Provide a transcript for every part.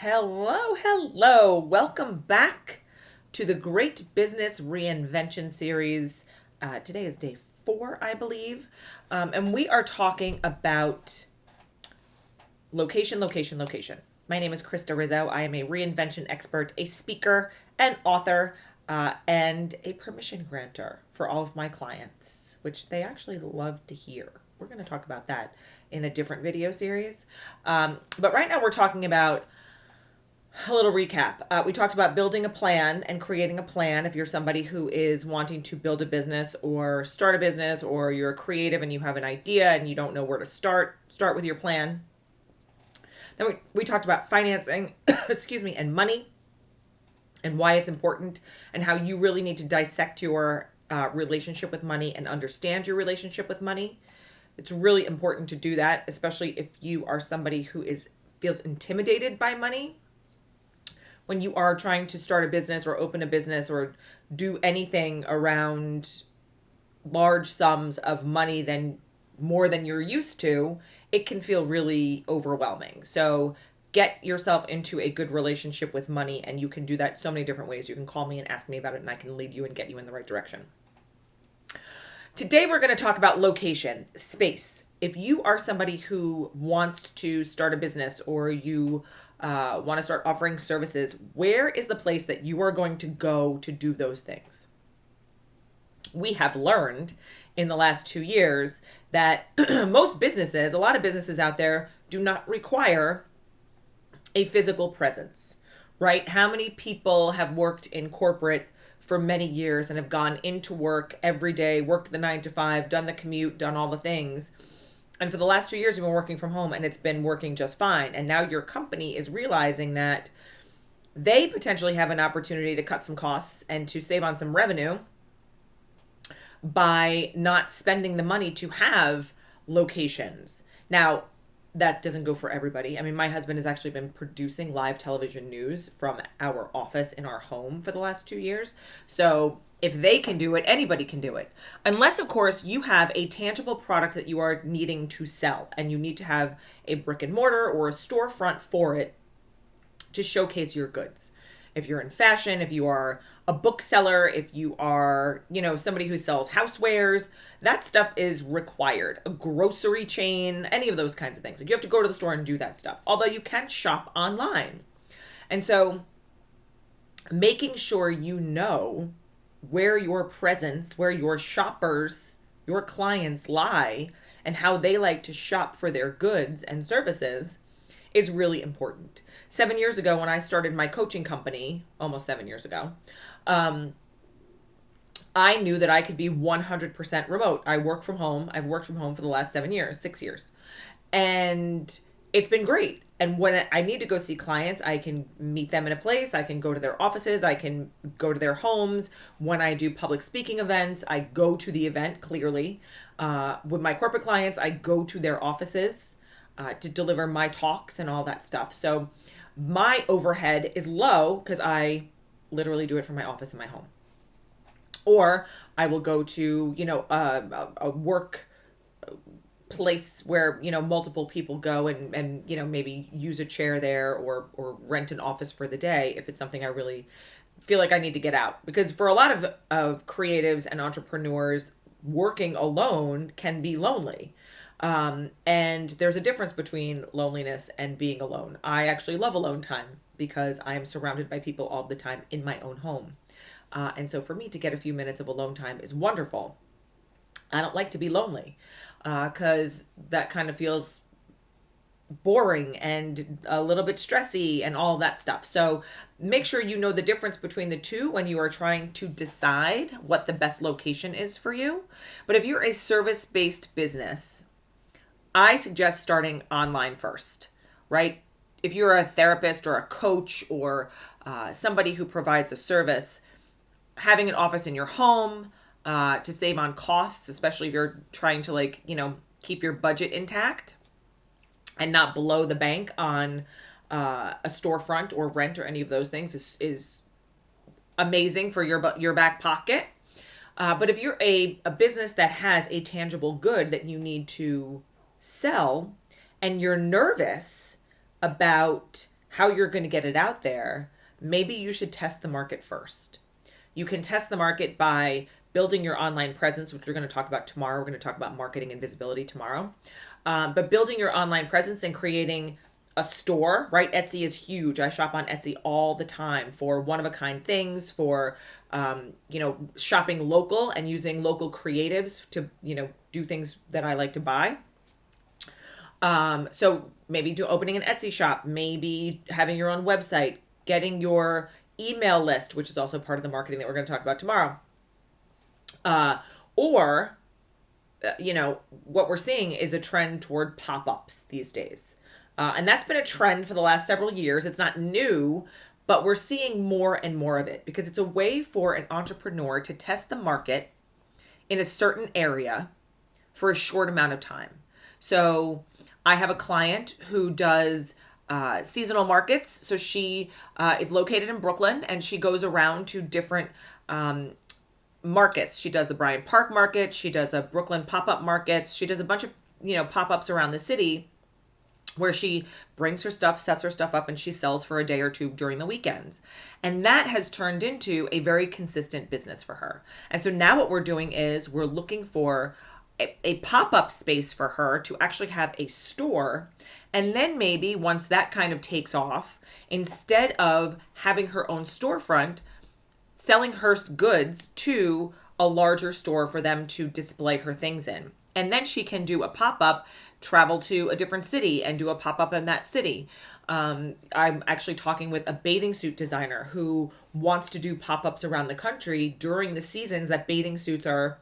Hello, hello. Welcome back to the Great Business Reinvention series. Today is day 4, I believe. And we are talking about location. My name is Krista Rizzo. I am a reinvention expert, a speaker, an author, and a permission granter for all of my clients, which they actually love to hear. We're going to talk about that in a different video series. But right now we're talking about a little recap. We talked about building a plan and creating a plan if you're somebody who is wanting to build a business or start a business, or you're a creative and you have an idea and you don't know where to start. Start with your plan. Then we talked about financing, excuse me, and money and why it's important and how you really need to dissect your relationship with money and understand your relationship with money. It's really important to do that, especially if you are somebody who feels intimidated by money. When you are trying to start a business or open a business or do anything around large sums of money than more than you're used to, it can feel really overwhelming. So get yourself into a good relationship with money, and you can do that so many different ways. You can call me and ask me about it, and I can lead you and get you in the right direction. Today we're going to talk about location, space. If you are somebody who wants to start a business, or you want to start offering services, where is the place that you are going to go to do those things? We have learned in the last 2 years that most businesses, a lot of businesses out there, do not require a physical presence, right? How many people have worked in corporate for many years and have gone into work every day, worked the 9 to 5, done the commute, done all the things? And for the last 2 years, you've been working from home and it's been working just fine. And now your company is realizing that they potentially have an opportunity to cut some costs and to save on some revenue by not spending the money to have locations. Now, that doesn't go for everybody. I mean, my husband has actually been producing live television news from our office in our home for the last 2 years. So if they can do it, anybody can do it. Unless, of course, you have a tangible product that you are needing to sell and you need to have a brick and mortar or a storefront for it to showcase your goods. If you're in fashion, if you are a bookseller, if you are, somebody who sells housewares, that stuff is required. A grocery chain, any of those kinds of things. Like, you have to go to the store and do that stuff. Although you can shop online. And so making sure you know where your presence, where your shoppers, your clients lie, and how they like to shop for their goods and services is really important. 7 years ago, when I started my coaching company, almost 7 years ago, I knew that I could be 100% remote. I work from home. I've worked from home for the last 6 years. And it's been great. And when I need to go see clients, I can meet them in a place. I can go to their offices. I can go to their homes. When I do public speaking events, I go to the event, clearly. With my corporate clients, I go to their offices to deliver my talks and all that stuff. So my overhead is low because I literally do it from my office in my home. Or I will go to, a work place where, multiple people go and maybe use a chair there, or rent an office for the day if it's something I really feel like I need to get out. Because for a lot of creatives and entrepreneurs, working alone can be lonely. And there's a difference between loneliness and being alone. I actually love alone time because I am surrounded by people all the time in my own home. And so for me to get a few minutes of alone time is wonderful. I don't like to be lonely because that kind of feels boring and a little bit stressy and all that stuff. So make sure you know the difference between the two when you are trying to decide what the best location is for you. But if you're a service-based business, I suggest starting online first, right? If you're a therapist or a coach or somebody who provides a service, having an office in your home to save on costs, especially if you're trying to keep your budget intact and not blow the bank on a storefront or rent or any of those things, is amazing for your back pocket. But if you're a business that has a tangible good that you need to sell and you're nervous about how you're going to get it out there, maybe you should test the market first. You can test the market by building your online presence, which we're going to talk about tomorrow. We're going to talk about marketing and visibility tomorrow. But building your online presence and creating a store, right? Etsy is huge. I shop on Etsy all the time for one-of-a-kind things, for shopping local and using local creatives to do things that I like to buy. So maybe opening an Etsy shop, maybe having your own website, getting your email list, which is also part of the marketing that we're going to talk about tomorrow. Or what we're seeing is a trend toward pop-ups these days. And that's been a trend for the last several years. It's not new, but we're seeing more and more of it because it's a way for an entrepreneur to test the market in a certain area for a short amount of time. So I have a client who does seasonal markets. So she is located in Brooklyn and she goes around to different markets. She does the Bryant Park market. She does a Brooklyn pop-up markets. She does a bunch of, pop-ups around the city where she brings her stuff, sets her stuff up, and she sells for a day or two during the weekends. And that has turned into a very consistent business for her. And so now what we're doing is we're looking for a pop-up space for her to actually have a store. And then maybe once that kind of takes off, instead of having her own storefront, selling her goods to a larger store for them to display her things in. And then she can do a pop-up, travel to a different city and do a pop-up in that city. I'm actually talking with a bathing suit designer who wants to do pop-ups around the country during the seasons that bathing suits are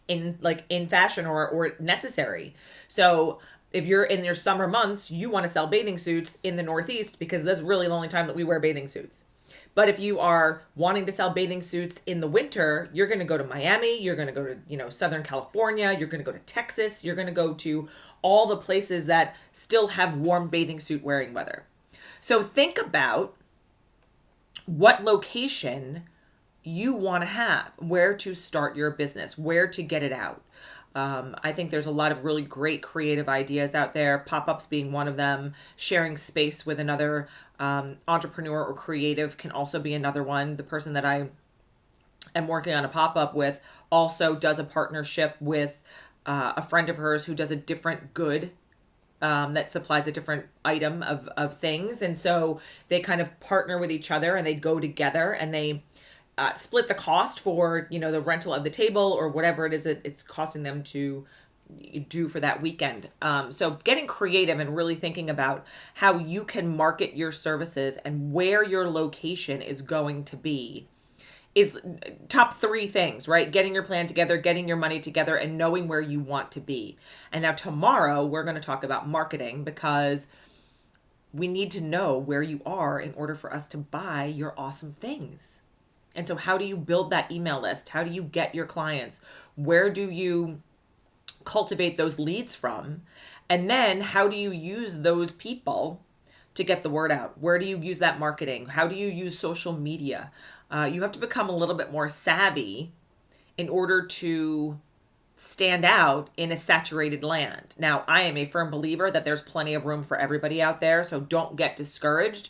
in fashion or necessary. So if you're in your summer months, you want to sell bathing suits in the Northeast because that's really the only time that we wear bathing suits. But if you are wanting to sell bathing suits in the winter, you're going to go to Miami, you're going to go to, Southern California, you're going to go to Texas, you're going to go to all the places that still have warm bathing suit wearing weather. So think about what location you want to have, where to start your business, where to get it out. I think there's a lot of really great creative ideas out there, pop-ups being one of them. Sharing space with another entrepreneur or creative can also be another one. The person that I am working on a pop-up with also does a partnership with a friend of hers who does a different good that supplies a different item of things. And so they kind of partner with each other and they go together and they split the cost for, the rental of the table or whatever it is that it's costing them to do for that weekend. So getting creative and really thinking about how you can market your services and where your location is going to be is top 3 things, right? Getting your plan together, getting your money together, and knowing where you want to be. And now tomorrow we're going to talk about marketing because we need to know where you are in order for us to buy your awesome things. And so how do you build that email list? How do you get your clients? Where do you cultivate those leads from? And then how do you use those people to get the word out? Where do you use that marketing? How do you use social media? You have to become a little bit more savvy in order to stand out in a saturated land. Now, I am a firm believer that there's plenty of room for everybody out there, so don't get discouraged.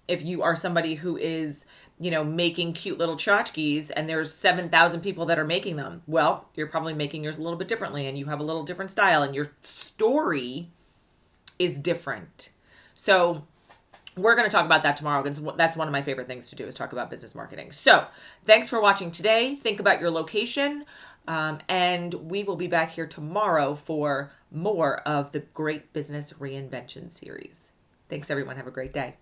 If you are somebody who is making cute little tchotchkes and there's 7,000 people that are making them. Well, you're probably making yours a little bit differently and you have a little different style and your story is different. So we're going to talk about that tomorrow because that's one of my favorite things to do is talk about business marketing. So thanks for watching today. Think about your location and we will be back here tomorrow for more of the Great Business Reinvention series. Thanks everyone. Have a great day.